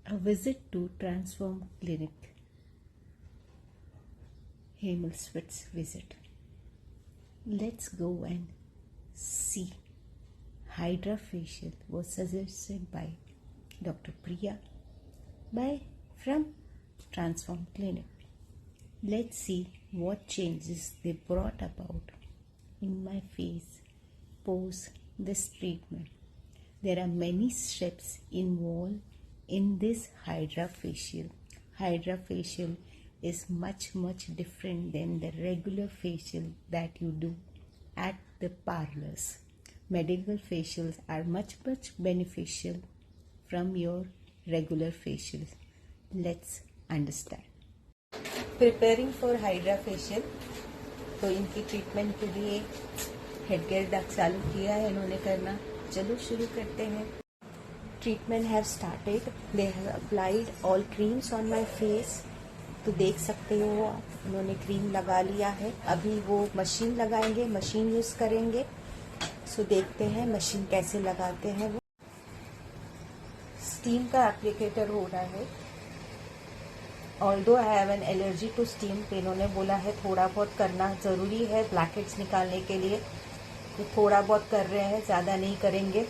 A visit to Transform Clinic. Hemelswitz visit. Let's go and see. Hydra facial was suggested by Dr. Priya from Transform Clinic. Let's see what changes they brought about in my face post this treatment. There are many steps involved in this Hydra facial. Hydra facial is much different than the regular facial that you do at the parlors. Medical facials are much beneficial from your regular facials. Let's understand. Preparing for Hydra facial, तो इनकी treatment के लिए head care चालू किया है इन्होंने करना. चलो शुरू करते हैं. Treatment have started. They have applied all creams on my face. तो देख सकते हो आप, उन्होंने क्रीम लगा लिया है. अभी वो मशीन लगाएंगे, मशीन यूज करेंगे. सो देखते हैं मशीन कैसे लगाते हैं. वो स्टीम का एप्लीकेटर हो रहा है. Although I have an allergy to steam, तो इन्होंने बोला है थोड़ा बहुत करना जरूरी है ब्लैकेट्स निकालने के लिए. तो थोड़ा बहुत कर रहे हैं, ज्यादा नहीं करेंगे.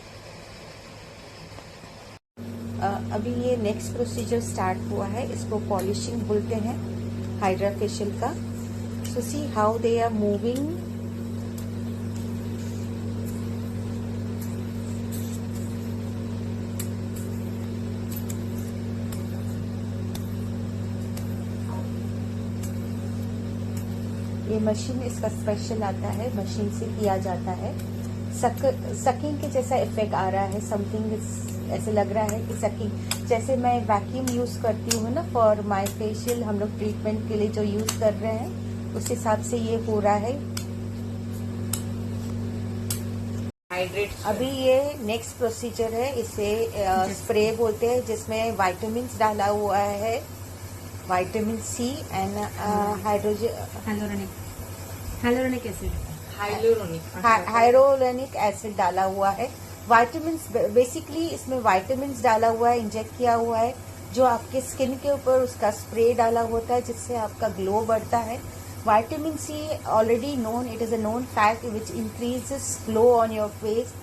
अभी ये नेक्स्ट प्रोसीजर स्टार्ट हुआ है. इसको पॉलिशिंग बोलते हैं हाइड्रा फेशियल का. So see how they are moving. ये मशीन इसका स्पेशल आता है, मशीन से किया जाता है. सकिंग के जैसा इफेक्ट आ रहा है. समथिंग ऐसे लग रहा है कि सकिंग, जैसे मैं वैक्यूम यूज करती हूँ ना फॉर माय फेशियल, हम लोग ट्रीटमेंट के लिए जो यूज कर रहे हैं उस हिसाब से ये हो रहा है. अभी ये नेक्स्ट प्रोसीजर है. इसे स्प्रे बोलते हैं, जिसमें वाइटामिन डाला हुआ है. Vitamin C and hyaluronic acid डाला हुआ है. विटामिन बेसिकली इसमें विटामिन डाला हुआ है, इंजेक्ट किया हुआ है, जो आपके स्किन के ऊपर उसका स्प्रे डाला होता है जिससे आपका ग्लो बढ़ता है. Vitamin C already known, it is a known fact which increases glow on your face,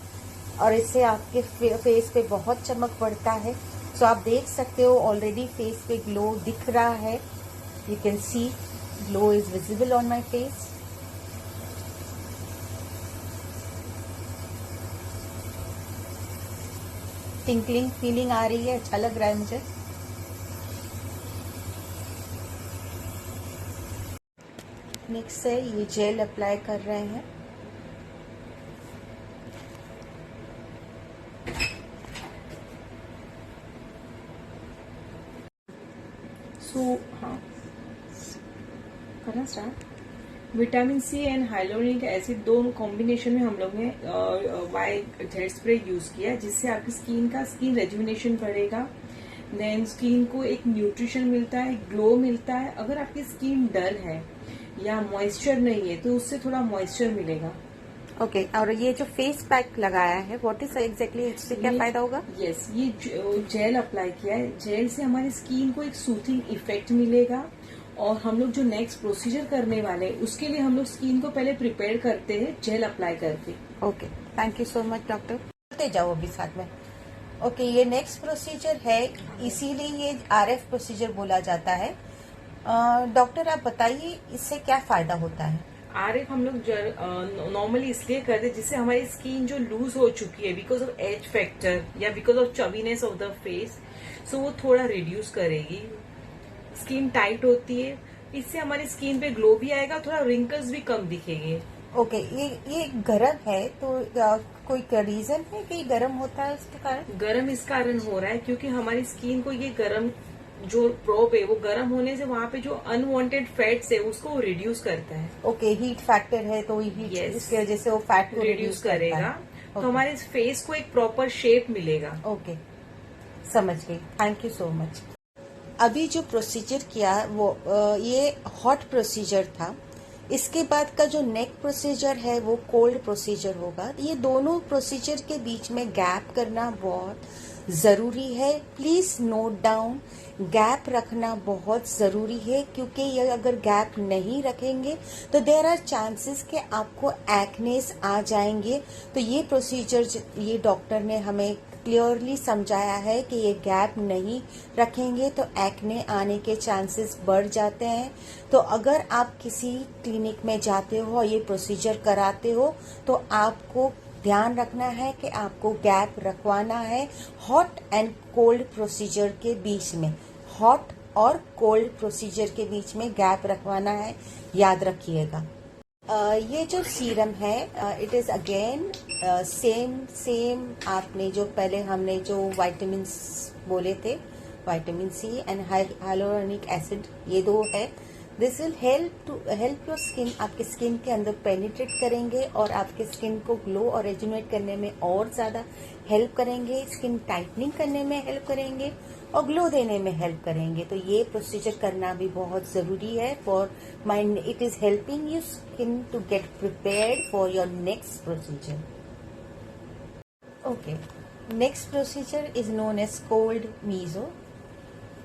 और इससे आपके फेस पे बहुत चमक बढ़ता है. सो आप देख सकते हो ऑलरेडी फेस पे ग्लो दिख रहा है. You can see glow is visible on my face. Tinkling feeling आ रही है, अच्छा लग रहा है मुझे. नेक्स्ट है ये जेल अप्लाई कर रहे हैं. हाँ, करना start. Vitamin C and hyaluronic acid दोनों कॉम्बिनेशन में हम लोग ने जेट स्प्रे यूज किया, जिससे आपकी स्किन रेजुविनेशन बढ़ेगा. देन स्किन को एक न्यूट्रिशन मिलता है, ग्लो मिलता है. अगर आपकी स्किन डल है या मॉइस्चर नहीं है तो उससे थोड़ा मॉइस्चर मिलेगा. ओके. और ये जो फेस पैक लगाया है, व्हाट इज एग्जैक्टली, इससे क्या फायदा होगा? यस, ये जेल अप्लाई किया है. जेल से हमारी स्किन को एक सूथिंग इफेक्ट मिलेगा, और हम लोग जो नेक्स्ट प्रोसीजर करने वाले हैं उसके लिए हम लोग स्किन को पहले प्रिपेयर करते हैं जेल अप्लाई करके. Okay, thank you so much doctor. चलते जाओ अभी साथ में. ओके, ये नेक्स्ट प्रोसीजर है, इसीलिए ये RF प्रोसीजर बोला जाता है. डॉक्टर आप बताइए इससे क्या फायदा होता है? RF हम लोग नॉर्मली इसलिए करते हैं जिससे हमारी स्किन जो लूज हो चुकी है बिकॉज ऑफ एज फैक्टर या because of chewiness of the face, so वो थोड़ा रिड्यूस करेगी. स्किन टाइट होती है, इससे हमारी स्किन पे ग्लो भी आएगा, थोड़ा रिंकल्स भी कम दिखेंगे. ओके. ये गरम है तो कोई रीजन है कि गरम होता है उसके कारण? गरम इस कारण हो रहा है क्योंकि हमारी स्किन को ये गरम जो प्रोब है वो गर्म होने से वहाँ पे जो अनवांटेड फैट्स है उसको रिड्यूस करता है. ओके, हीट फैक्टर है तो हीट इसकी वजह से वो फैट को रिड्यूस करेगा. तो हमारे फेस को एक प्रॉपर शेप मिलेगा. ओके, समझ गई. Thank you so much. अभी जो प्रोसीजर किया वो ये हॉट प्रोसीजर था. इसके बाद का जो नेक प्रोसीजर है वो कोल्ड प्रोसीजर होगा. ये दोनों प्रोसीजर के बीच में गैप करना बहुत ज़रूरी है। प्लीज़ नोट डाउन, गैप रखना बहुत ज़रूरी है, क्योंकि ये अगर गैप नहीं रखेंगे तो देयर आर चांसेस कि आपको एक्नेस आ जाएंगे। तो ये प्रोसीजर ये डॉक्टर ने हमें क्लियरली समझाया है कि ये गैप नहीं रखेंगे तो एक्ने आने के चांसेस बढ़ जाते हैं। तो अगर आप किसी क्लिनिक में जाते हो और ये प्रोसीजर कराते हो तो आपको ध्यान रखना है कि आपको गैप रखवाना है हॉट एंड कोल्ड प्रोसीजर के बीच में। हॉट और कोल्ड प्रोसीजर के बीच में गैप रखवाना है, याद रखिएगा। ये जो सीरम है इट इज़ अगेन सेम आपने जो पहले हमने जो वाइटामिन बोले थे, vitamin C and hyaluronic acid, ये दो है। This will help your skin, आपके स्किन के अंदर पेनिट्रेट करेंगे और आपके स्किन को ग्लो और रेजुनेट करने में और ज़्यादा हेल्प करेंगे, स्किन टाइटनिंग करने में हेल्प करेंगे और ग्लो देने में हेल्प करेंगे। तो ये प्रोसीजर करना भी बहुत ज़रूरी है for mind. It is helping you skin to get prepared for your next procedure. Okay, next procedure is known as cold meso.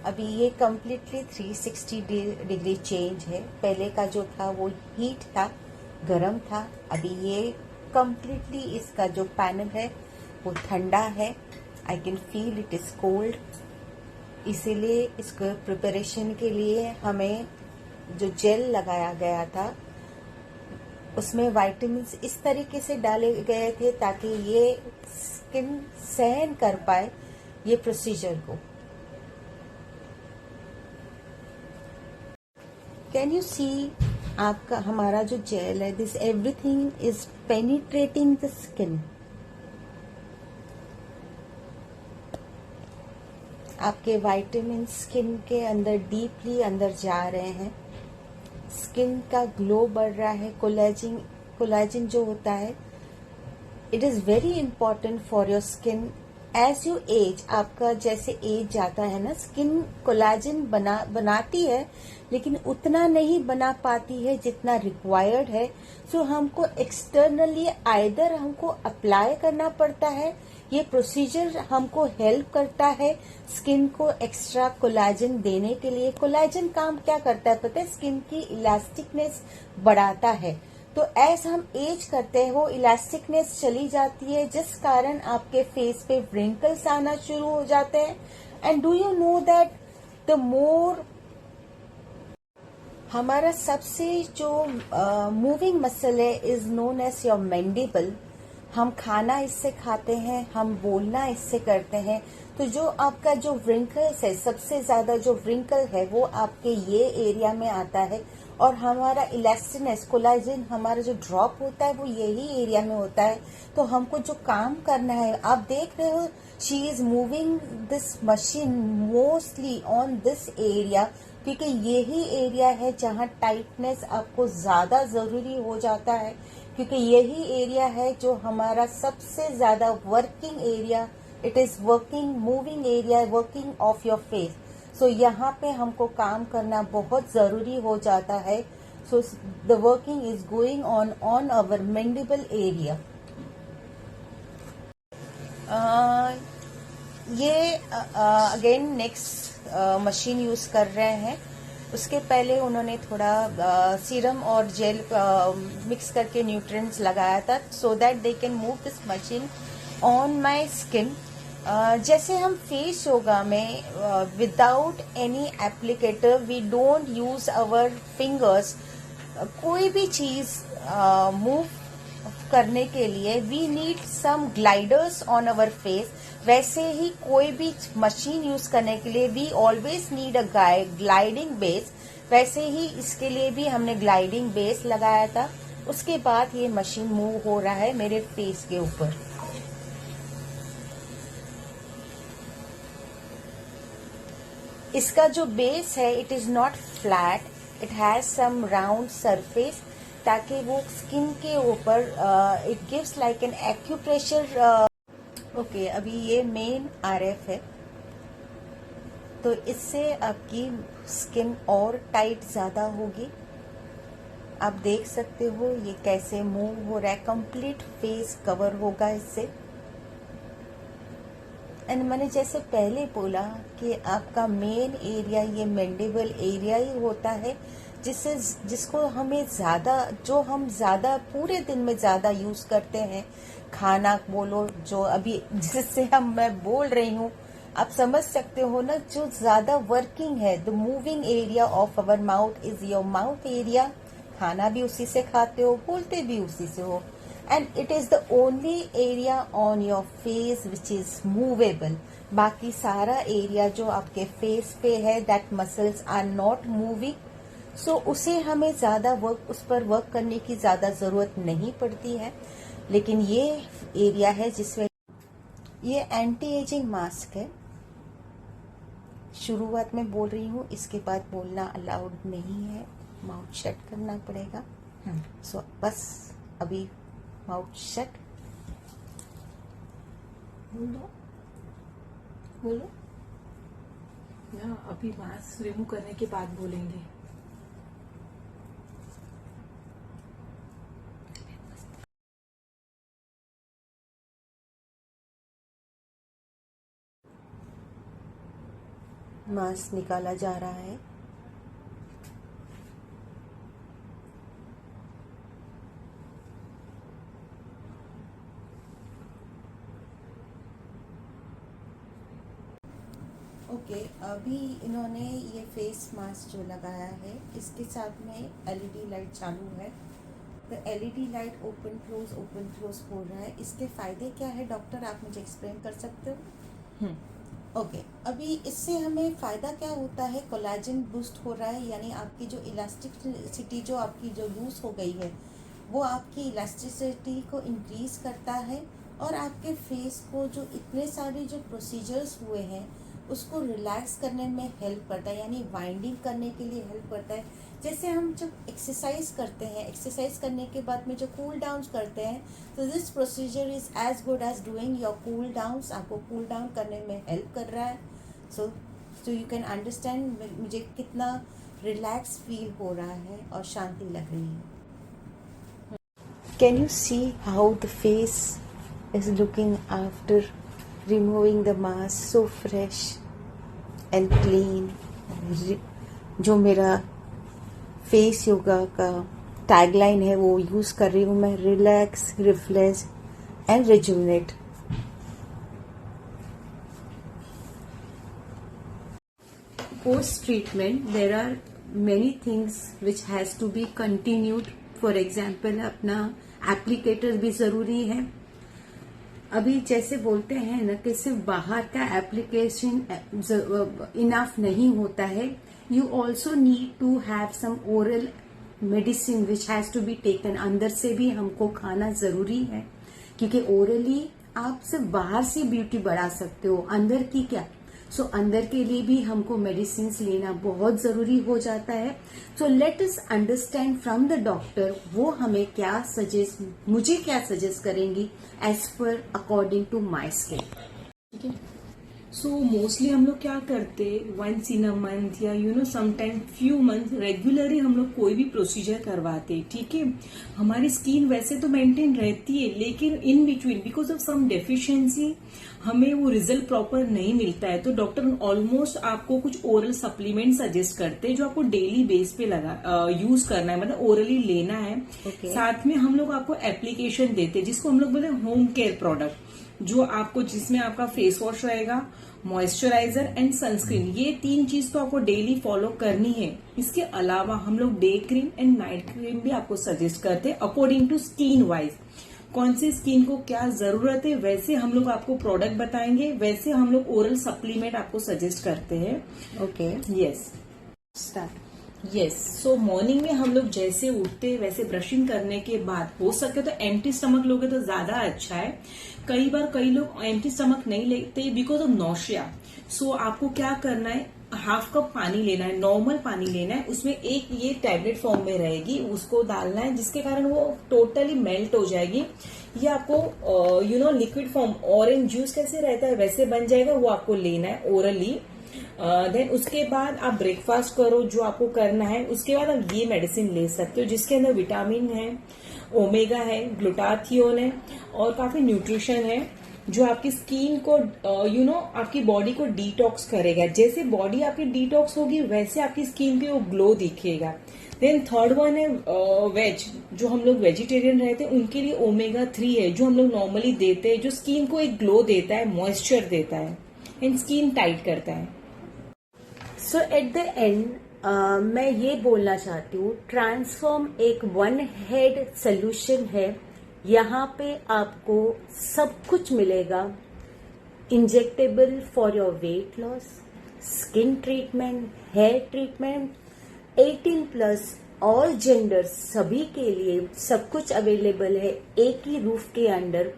अभी ये कम्प्लीटली 360 डिग्री चेंज है। पहले का जो था वो हीट था, गर्म था। अभी ये कम्प्लीटली इसका जो पैनल है वो ठंडा है। I can feel it is cold. इसीलिए इसको प्रिपरेशन के लिए हमें जो जेल लगाया गया था उसमें वाइटामिन्स इस तरीके से डाले गए थे ताकि ये स्किन सहन कर पाए ये प्रोसीजर को। कैन यू सी आपका हमारा जो जेल है, this everything is penetrating the skin. आपके वाइटामिन स्किन के अंदर डीपली अंदर जा रहे हैं। स्किन का ग्लो बढ़ रहा है। कोलेजन जो होता है it is very important for your skin. As you age, आपका जैसे एज जाता है ना, स्किन कोलेजन बनाती है लेकिन उतना नहीं बना पाती है जितना रिक्वायर्ड है। सो हमको एक्सटर्नली आइदर हमको अप्लाई करना पड़ता है, ये प्रोसीजर हमको हेल्प करता है स्किन को एक्स्ट्रा कोलेजन देने के लिए। कोलेजन काम क्या करता है पता है? स्किन की इलास्टिकनेस बढ़ाता है। तो एज हम एज करते हैं वो इलास्टिकनेस चली जाती है, जिस कारण आपके फेस पे व्रिंकल्स आना शुरू हो जाते हैं। And do you know that the more हमारा सबसे जो मूविंग मसल है is known as your mandible. हम खाना इससे खाते हैं, हम बोलना इससे करते हैं। तो जो आपका जो व्रिंकल्स है, सबसे ज्यादा जो व्रिंकल है वो आपके ये एरिया में आता है। और हमारा इलास्टिकनेस, कोलेजन हमारा जो ड्रॉप होता है वो यही एरिया में होता है। तो हमको जो काम करना है, आप देख रहे हो she is moving this machine mostly on this area, क्योंकि यही एरिया है जहाँ टाइटनेस आपको ज्यादा जरूरी हो जाता है, क्योंकि यही एरिया है जो हमारा सबसे ज्यादा working area, it is working moving area, working of your face. So यहाँ पे हमको काम करना बहुत जरूरी हो जाता है। So the working is going on our mandible area. ये अगेन नेक्स्ट मशीन यूज कर रहे हैं। उसके पहले उन्होंने थोड़ा सीरम और जेल मिक्स करके न्यूट्रिएंट्स लगाया था, so that they can move this machine on my skin. जैसे हम फेस योगा में without any applicator, we don't use our fingers. कोई भी चीज मूव करने के लिए we need some gliders on our face. वैसे ही कोई भी मशीन यूज करने के लिए we always need a gliding base. वैसे ही इसके लिए भी हमने ग्लाइडिंग बेस लगाया था। उसके बाद ये मशीन मूव हो रहा है मेरे फेस के ऊपर। इसका जो बेस है it is not flat, it has some round surface, ताकि वो स्किन के ऊपर it gives like an acupressure. Okay, अभी ये मेन आरएफ है, तो इससे आपकी स्किन और टाइट ज्यादा होगी। आप देख सकते हो ये कैसे मूव हो रहा है, कंप्लीट फेस कवर होगा इससे। एंड मैंने जैसे पहले बोला कि आपका मेन एरिया ये मैंडिबल एरिया ही होता है, जिसको हमें जो हम ज़्यादा पूरे दिन में ज़्यादा यूज़ करते हैं, खाना बोलो, जो अभी जिससे मैं बोल रही हूँ, आप समझ सकते हो ना, जो ज़्यादा वर्किंग है, the moving area of our mouth is your mouth area. खाना भी उसी से खाते हो, बोलते भी उसी से हो, and it is the only area on your face which is movable. बाकी सारा एरिया जो आपके फेस पे है, that muscles are not moving, so उसे हमें ज्यादा उस पर वर्क करने की ज्यादा जरूरत नहीं पड़ती है। लेकिन ये एरिया है जिसमें ये एंटी एजिंग मास्क है। शुरुआत में बोल रही हूँ, इसके बाद बोलना अलाउड नहीं है, माउथ शट करना पड़ेगा। सो बस अभी माउथ शट। बोलो ना, अभी मास्क रिमूव करने के बाद बोलेंगे। मास्क निकाला जा रहा है। ओके, अभी इन्होंने ये फेस मास्क जो लगाया है, इसके साथ में एलईडी लाइट चालू है। तो एलईडी लाइट ओपन क्लोज हो रहा है। इसके फायदे क्या है डॉक्टर, आप मुझे एक्सप्लेन कर सकते हो? ओके, अभी इससे हमें फ़ायदा क्या होता है, कोलाजन बूस्ट हो रहा है, यानी आपकी जो इलास्टिसिटी जो आपकी जो लूज हो गई है, वो आपकी इलास्टिसिटी को इंक्रीज करता है, और आपके फेस को जो इतने सारे जो प्रोसीजर्स हुए हैं उसको रिलैक्स करने में हेल्प करता है, यानी वाइंडिंग करने के लिए हेल्प करता है। जैसे हम जब एक्सरसाइज करते हैं, एक्सरसाइज करने के बाद में जो कूल डाउन करते हैं, तो this procedure is as good as doing your cool downs. आपको कूल डाउन करने में हेल्प कर रहा है। सो यू कैन अंडरस्टैंड मुझे कितना रिलैक्स फील हो रहा है और शांति लग रही है। Can you see how the face is looking after removing the mask, so fresh and clean। जो मेरा फेस योगा का टैगलाइन है वो यूज कर रही हूँ मैं, relax, refresh and rejuvenate. Post treatment there are many things which has to be continued। for example अपना एप्लीकेटर भी जरूरी है। अभी जैसे बोलते हैं ना कि सिर्फ बाहर का एप्लीकेशन इनफ नहीं होता है, you also need to have some oral medicine which has to be taken. अंदर से भी हमको खाना जरूरी है, क्योंकि ओरली आप सिर्फ बाहर से ब्यूटी बढ़ा सकते हो, अंदर की क्या। सो अंदर के लिए भी हमको मेडिसिन लेना बहुत जरूरी हो जाता है। So let us understand from the doctor, वो हमें क्या मुझे क्या सजेस्ट करेंगी as per according to my skin. ठीक है। सो मोस्टली हम लोग क्या करते, वंस इन अ मंथ या समटाइम फ्यू मंथ रेगुलरली हम लोग कोई भी प्रोसीजर करवाते। ठीक है, हमारी स्किन वैसे तो मेंटेन रहती है, लेकिन in between because of some deficiency हमें वो रिजल्ट प्रॉपर नहीं मिलता है, तो डॉक्टर ऑलमोस्ट आपको कुछ ओरल सप्लीमेंट सजेस्ट करते हैं जो आपको डेली बेस पे यूज करना है, मतलब ओरली लेना है। साथ में हम लोग आपको एप्लीकेशन देते हैं जिसको हम लोग बोले होम केयर प्रोडक्ट, जो आपको जिसमें आपका फेस वॉश रहेगा, मॉइस्चराइजर एंड सनस्क्रीन, ये 3 चीज तो आपको डेली फॉलो करनी है। इसके अलावा हम लोग day cream and night cream भी आपको सजेस्ट करते हैं अकॉर्डिंग टू स्किन वाइज। कौन सी स्किन को क्या जरूरत है वैसे हम लोग आपको प्रोडक्ट बताएंगे, वैसे हम लोग ओरल सप्लीमेंट आपको सजेस्ट करते हैं। Okay, yes, start. यस। सो मॉर्निंग में हम लोग जैसे उठते वैसे ब्रशिंग करने के बाद हो सके तो एम्प्टी स्टमक लोगे तो ज्यादा अच्छा है। कई बार कई लोग एम्प्टी स्टमक नहीं लेते बिकॉज ऑफ नौशिया। सो आपको क्या करना है, हाफ कप पानी लेना है, नॉर्मल पानी लेना है, उसमें एक ये टैबलेट फॉर्म में रहेगी, उसको डालना है, जिसके कारण वो टोटली मेल्ट हो जाएगी। ये आपको लिक्विड फॉर्म ऑरेंज जूस कैसे रहता है वैसे बन जाएगा, वो आपको लेना है ओरली। देन उसके बाद आप ब्रेकफास्ट करो जो आपको करना है, उसके बाद आप ये मेडिसिन ले सकते हो जिसके अंदर विटामिन है, ओमेगा है, ग्लूटाथियोन है और काफी न्यूट्रिशन है। जो आपकी स्किन को आपकी बॉडी को डिटॉक्स करेगा। जैसे बॉडी आपकी डिटॉक्स होगी वैसे आपकी स्किन पे वो ग्लो दिखेगा। देन थर्ड वन है वेज, जो हम लोग वेजिटेरियन रहते हैं उनके लिए omega-3 है, जो हम लोग नॉर्मली देते हैं, जो स्किन को एक ग्लो देता है, मॉइस्चर देता है एंड स्किन टाइट करता है। सो एट द एंड मैं ये बोलना चाहती हूँ, ट्रांसफॉर्म एक वन हेड सोल्यूशन है। यहाँ पे आपको सब कुछ मिलेगा, injectable for your weight loss, skin treatment, hair treatment, 18+ all gender सभी के लिए सब कुछ अवेलेबल है एक ही रूफ के अंडर।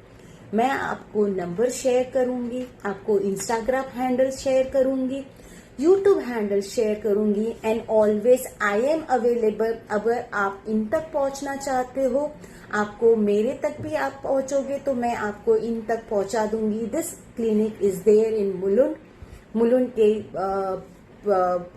मैं आपको नंबर शेयर करूंगी, आपको इंस्टाग्राम हैंडल शेयर करूंगी, यूट्यूब हैंडल शेयर करूंगी and always I am available. अगर आप इन तक पहुंचना चाहते हो, आपको मेरे तक भी आप पहुंचोगे तो मैं आपको इन तक पहुंचा दूंगी। This clinic is there in Mulund के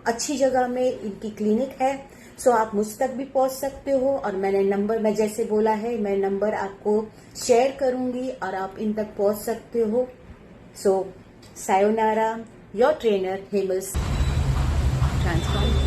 अच्छी जगह में इनकी क्लिनिक है। सो आप मुझ तक भी पहुंच सकते हो और मैं जैसे बोला है, मैं नंबर आपको शेयर करूंगी और आप इन तक पहुंच सकते हो। सो सायोनारा, योर ट्रेनर हेमल्स ट्रांसफॉर्म।